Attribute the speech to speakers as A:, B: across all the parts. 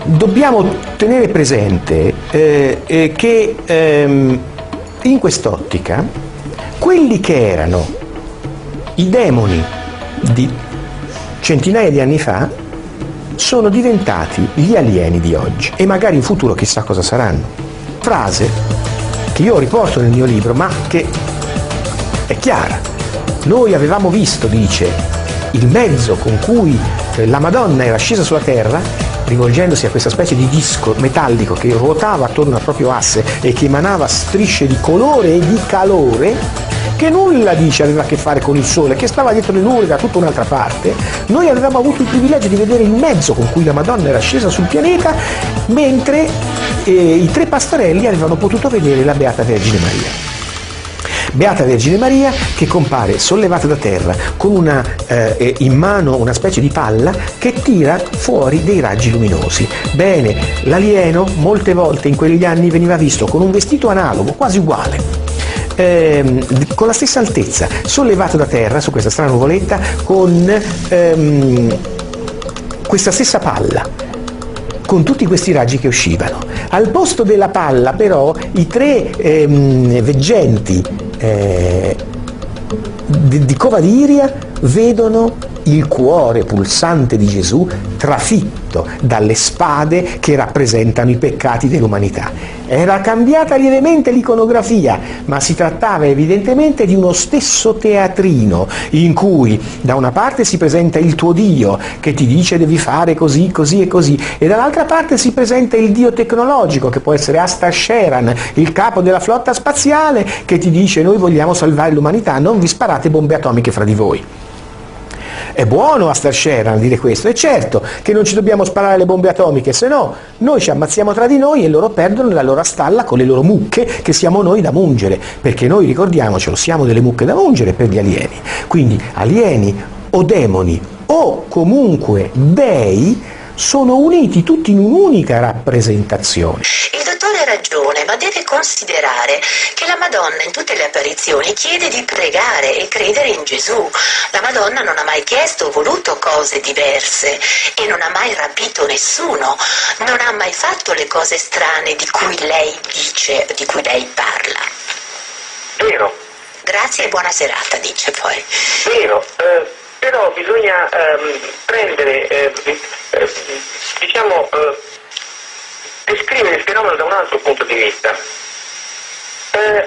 A: dobbiamo tenere presente che in quest'ottica quelli che erano i demoni di centinaia di anni fa sono diventati gli alieni di oggi e magari in futuro chissà cosa saranno. Frase che io riporto nel mio libro, ma che è chiara. Noi avevamo visto, dice, il mezzo con cui la Madonna era scesa sulla terra, rivolgendosi a questa specie di disco metallico che ruotava attorno al proprio asse e che emanava strisce di colore e di calore, che nulla, dice, aveva a che fare con il Sole, che stava dietro le nuvole da tutta un'altra parte. Noi avevamo avuto il privilegio di vedere il mezzo con cui la Madonna era scesa sul pianeta, mentre i tre pastorelli avevano potuto vedere la Beata Vergine Maria. Beata Vergine Maria che compare sollevata da terra con in mano una specie di palla che tira fuori dei raggi luminosi. Bene, l'alieno molte volte in quegli anni veniva visto con un vestito analogo, quasi uguale, con la stessa altezza, sollevato da terra su questa strana nuvoletta con questa stessa palla, con tutti questi raggi che uscivano. Al posto della palla però i tre veggenti di Cova d'Iria vedono il cuore pulsante di Gesù trafitto dalle spade che rappresentano i peccati dell'umanità. Era cambiata lievemente l'iconografia, ma si trattava evidentemente di uno stesso teatrino in cui da una parte si presenta il tuo Dio che ti dice devi fare così, così e così, e dall'altra parte si presenta il Dio tecnologico che può essere Astasceran, il capo della flotta spaziale, che ti dice noi vogliamo salvare l'umanità, non vi sparate bombe atomiche fra di voi. È buono Astasceran dire questo, è certo che non ci dobbiamo sparare le bombe atomiche, se no noi ci ammazziamo tra di noi e loro perdono la loro stalla con le loro mucche che siamo noi da mungere, perché noi, ricordiamocelo, siamo delle mucche da mungere per gli alieni. Quindi alieni o demoni o comunque dei sono uniti tutti in un'unica rappresentazione.
B: Il dottore ha ragione, ma deve considerare che la Madonna in tutte le apparizioni chiede di pregare e credere in Gesù. La Madonna non ha mai chiesto o voluto cose diverse e non ha mai rapito nessuno, non ha mai fatto le cose strane di cui lei dice, di cui lei parla.
C: Vero.
B: Grazie e buona serata, dice poi.
C: Vero, però bisogna prendere, descrivere il fenomeno da un altro punto di vista.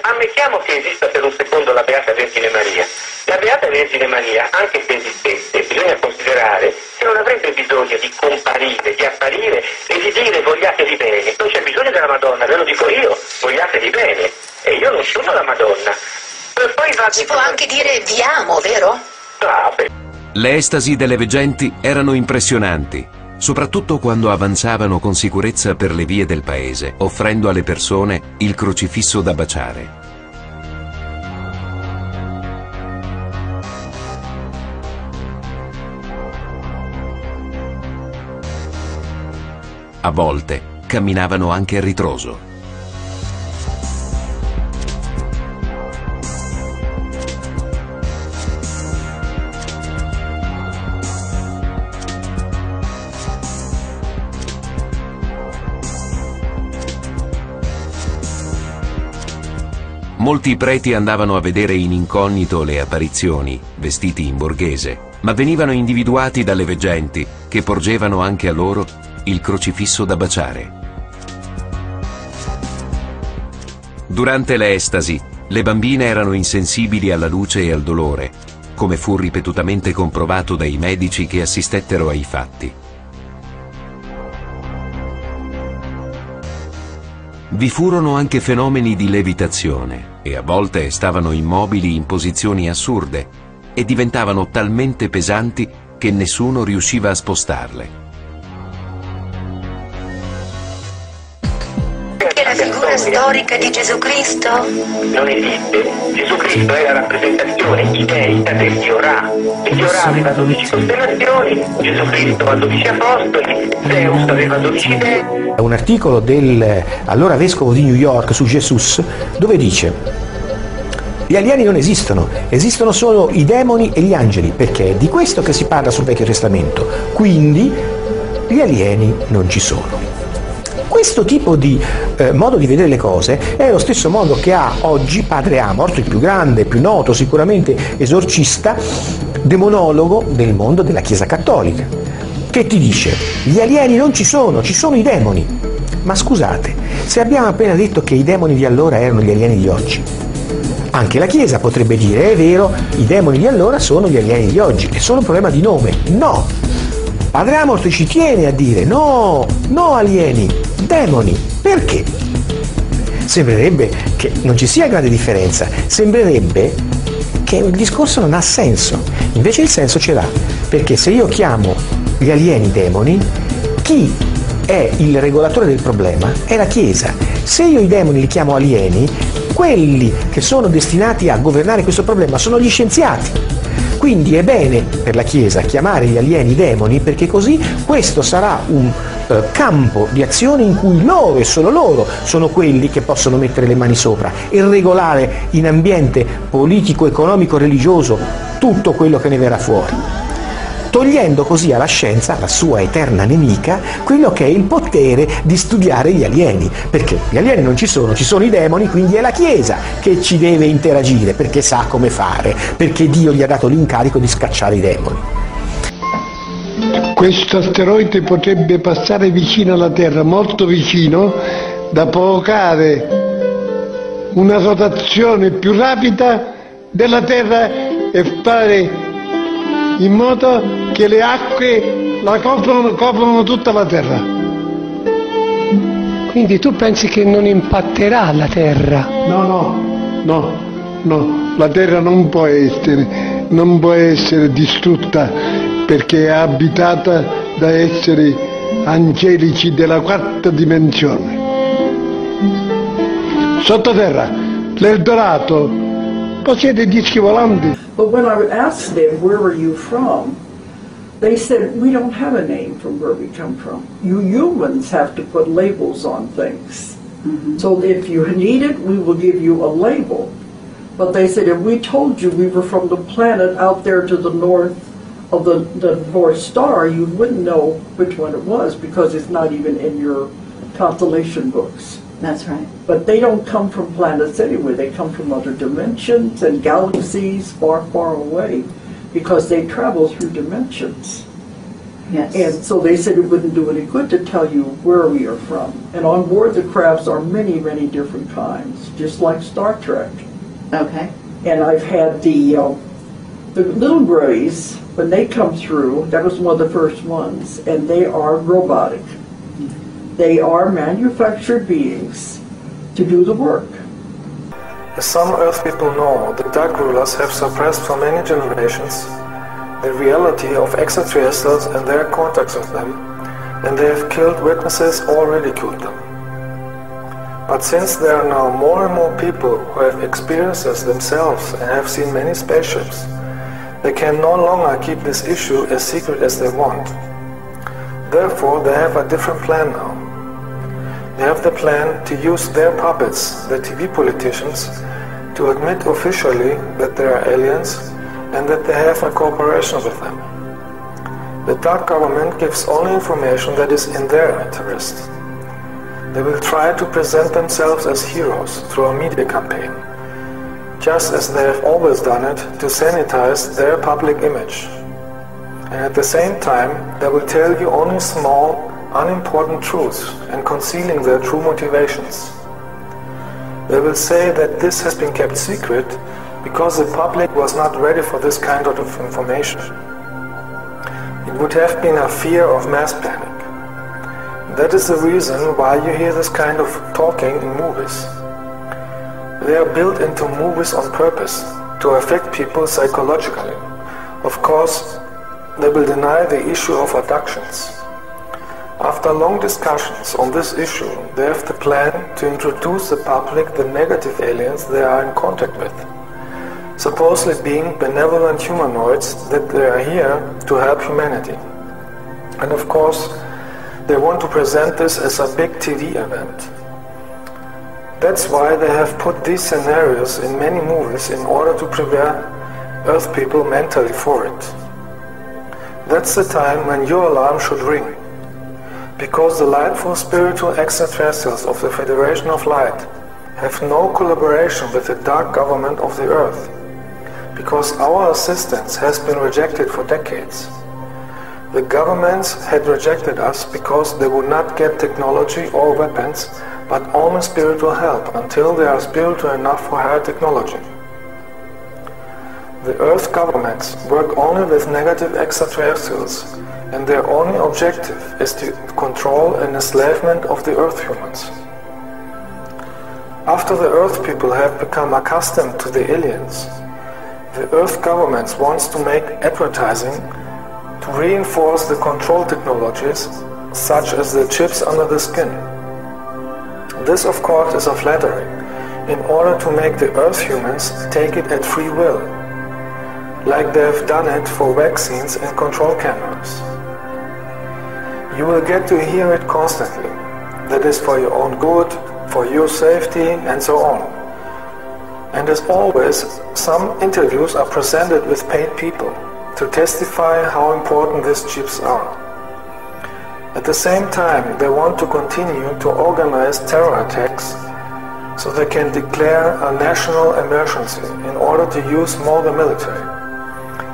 C: Ammettiamo che esista per un secondo la Beata Vergine Maria. La Beata Vergine Maria, anche se esistesse, bisogna considerare che non avrebbe bisogno di comparire, di apparire e di dire vogliatevi bene. Non c'è bisogno della Madonna, ve lo dico io, vogliatevi bene. E io non sono la Madonna. Poi
B: si può anche dire vi amo, vero?
D: Le estasi delle veggenti erano impressionanti, soprattutto quando avanzavano con sicurezza per le vie del paese, offrendo alle persone il crocifisso da baciare. A volte camminavano anche a ritroso. Molti preti andavano a vedere in incognito le apparizioni, vestiti in borghese, ma venivano individuati dalle veggenti, che porgevano anche a loro il crocifisso da baciare. Durante le estasi, le bambine erano insensibili alla luce e al dolore, come fu ripetutamente comprovato dai medici che assistettero ai fatti. Vi furono anche fenomeni di levitazione e a volte stavano immobili in posizioni assurde e diventavano talmente pesanti che nessuno riusciva a spostarle.
B: Che la figura storica di Gesù Cristo
C: non esiste. Gesù Cristo è la rappresentazione, i dei, il Dio Ra. Il Dio Ra aveva 12 costellazioni, Gesù Cristo ha 12 apostoli, Zeus aveva 12 dei.
A: Un articolo del allora vescovo di New York su Jesus, dove dice: gli alieni non esistono, esistono solo i demoni e gli angeli, perché è di questo che si parla sul Vecchio Testamento. Quindi gli alieni non ci sono. Questo tipo di modo di vedere le cose è lo stesso modo che ha oggi padre Amorth, il più grande, più noto, sicuramente esorcista, demonologo del mondo della Chiesa Cattolica, che ti dice: gli alieni non ci sono i demoni. Ma scusate, se abbiamo appena detto che i demoni di allora erano gli alieni di oggi, anche la Chiesa potrebbe dire: è vero, i demoni di allora sono gli alieni di oggi, è solo un problema di nome. No! Padre Amorth ci tiene a dire: no alieni, demoni. Perché? Sembrerebbe che non ci sia grande differenza, sembrerebbe che il discorso non ha senso. Invece il senso ce l'ha, perché se io chiamo gli alieni demoni, chi è il regolatore del problema è la Chiesa. Se io i demoni li chiamo alieni, quelli che sono destinati a governare questo problema sono gli scienziati. Quindi è bene per la Chiesa chiamare gli alieni demoni, perché così questo sarà un campo di azione in cui loro e solo loro sono quelli che possono mettere le mani sopra e regolare in ambiente politico, economico, religioso tutto quello che ne verrà fuori, togliendo così alla scienza, la sua eterna nemica, quello che è il potere di studiare gli alieni, perché gli alieni non ci sono i demoni, quindi è la Chiesa che ci deve interagire, perché sa come fare, perché Dio gli ha dato l'incarico di scacciare i demoni.
E: Questo asteroide potrebbe passare vicino alla Terra, molto vicino, da provocare una rotazione più rapida della Terra e fare in modo che le acque la coprono tutta la Terra.
F: Quindi tu pensi che non impatterà la Terra?
E: No, la Terra non può essere distrutta, perché è abitata da esseri angelici della quarta dimensione. Sottoterra, l'Eldorado, possiede dischi volanti.
G: But when I asked them, where are you from? They said, we don't have a name from where we come from. You humans have to put labels on things. Mm-hmm. So if you need it, we will give you a label. But they said, if we told you we were from the planet out there to the north of the North Star, you wouldn't know which one it was, because it's not even in your constellation books.
H: That's right.
G: But they don't come from planets anyway. They come from other dimensions and galaxies far, far away, because they travel through dimensions.
H: Yes.
G: And so they said it wouldn't do any good to tell you where we are from. And on board the crafts are many, many different kinds, just like Star Trek.
H: Okay.
G: And I've had the little grays, when they come through, that was one of the first ones, and they are robotic. They are manufactured beings to do the work.
I: As some Earth people know, the Dark Rulers have suppressed for many generations the reality of extraterrestrials and their contacts with them, and they have killed witnesses or ridiculed them. But since there are now more and more people who have experienced this themselves and have seen many spaceships, they can no longer keep this issue as secret as they want. Therefore, they have a different plan now. They have the plan to use their puppets, the TV politicians, to admit officially that they are aliens and that they have a cooperation with them. The dark government gives only information that is in their interest. They will try to present themselves as heroes through a media campaign, just as they have always done it to sanitize their public image. And at the same time, they will tell you only small, unimportant truths and concealing their true motivations. They will say that this has been kept secret because the public was not ready for this kind of information. It would have been a fear of mass panic. That is the reason why you hear this kind of talking in movies. They are built into movies on purpose to affect people psychologically. Of course, they will deny the issue of abductions. After long discussions on this issue, they have the plan to introduce the public the negative aliens they are in contact with, supposedly being benevolent humanoids that they are here to help humanity. And of course, they want to present this as a big TV event. That's why they have put these scenarios in many movies in order to prepare Earth people mentally for it. That's the time when your alarm should ring. because the lightful spiritual extraterrestrials of the Federation of Light have no collaboration with the dark government of the Earth, because our assistance has been rejected for decades. The governments had rejected us because they would not get technology or weapons, but only spiritual help until they are spiritual enough for higher technology. The Earth governments work only with negative extraterrestrials, and their only objective is to control and enslavement of the Earth humans. After the Earth people have become accustomed to the aliens, the Earth governments wants to make advertising to reinforce the control technologies, such as the chips under the skin. This, of course, is a flattery, in order to make the Earth humans take it at free will, like they have done it for vaccines and control cameras. You will get to hear it constantly. That is for your own good, for your safety, and so on. And as always, some interviews are presented with paid people to testify how important these chips are. At the same time, they want to continue to organize terror attacks so they can declare a national emergency in order to use more the military.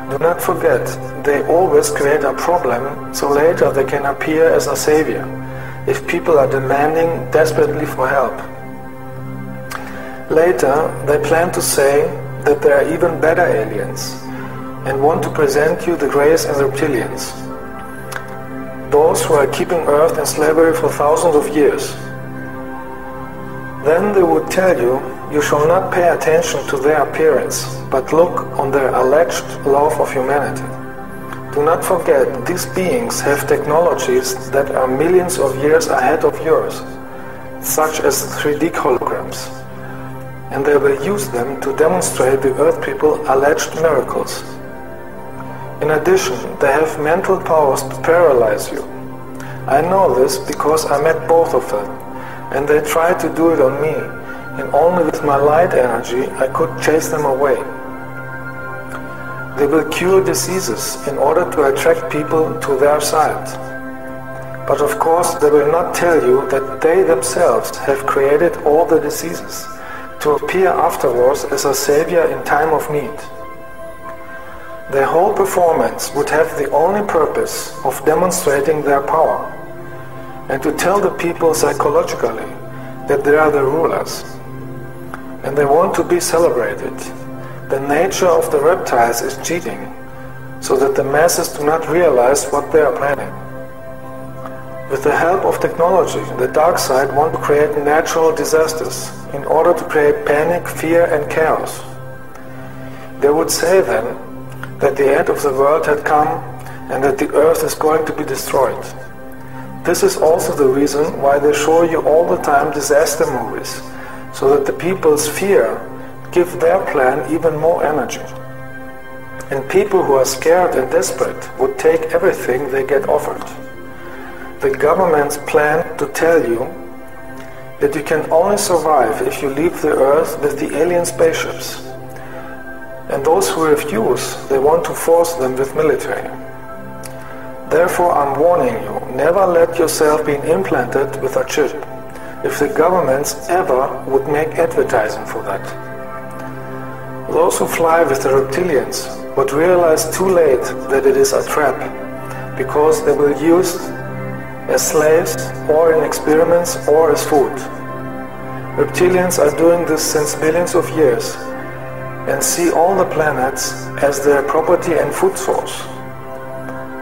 I: Do not forget, they always create a problem so later they can appear as a savior if people are demanding desperately for help. Later, they plan to say that they are even better aliens and want to present you the Greys and Reptilians, those who are keeping Earth in slavery for thousands of years. Then they would tell you, you shall not pay attention to their appearance, but look on their alleged love of humanity. Do not forget, these beings have technologies that are millions of years ahead of yours, such as 3D holograms, and they will use them to demonstrate the Earth people alleged miracles. In addition, they have mental powers to paralyze you. I know this because I met both of them, and they tried to do it on me, and only with my light energy I could chase them away. They will cure diseases in order to attract people to their side. But of course they will not tell you that they themselves have created all the diseases to appear afterwards as a savior in time of need. Their whole performance would have the only purpose of demonstrating their power and to tell the people psychologically that they are the rulers. And they want to be celebrated. The nature of the reptiles is cheating, so that the masses do not realize what they are planning. With the help of technology, the dark side wants to create natural disasters in order to create panic, fear and chaos. They would say then that the end of the world had come and that the earth is going to be destroyed. This is also the reason why they show you all the time disaster movies, so that the people's fear give their plan even more energy. And people who are scared and desperate would take everything they get offered. The governments plan to tell you that you can only survive if you leave the earth with the alien spaceships. And those who refuse, they want to force them with military. Therefore, I'm warning you, never let yourself be implanted with a chip, if the governments ever would make advertising for that. Those who fly with the reptilians would realize too late that it is a trap, because they will use as slaves or in experiments or as food. Reptilians are doing this since millions of years and see all the planets as their property and food source.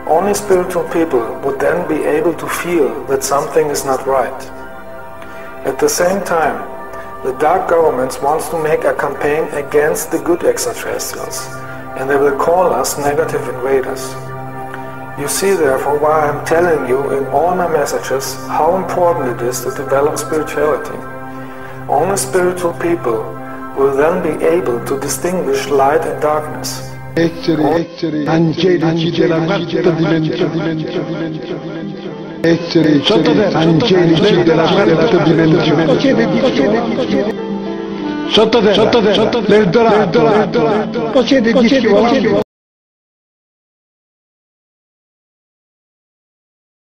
I: Only spiritual people would then be able to feel that something is not right. At the same time, the dark governments want to make a campaign against the good extraterrestrials, and they will call us negative invaders. You see therefore why I'm telling you in all my messages how important it is to develop spirituality. Only spiritual people will then be able to distinguish light and darkness.
E: Esseri angelici della quarta dimensione. Esseri angelici della quarta dimensione. Sottoterra, l'Eldorado.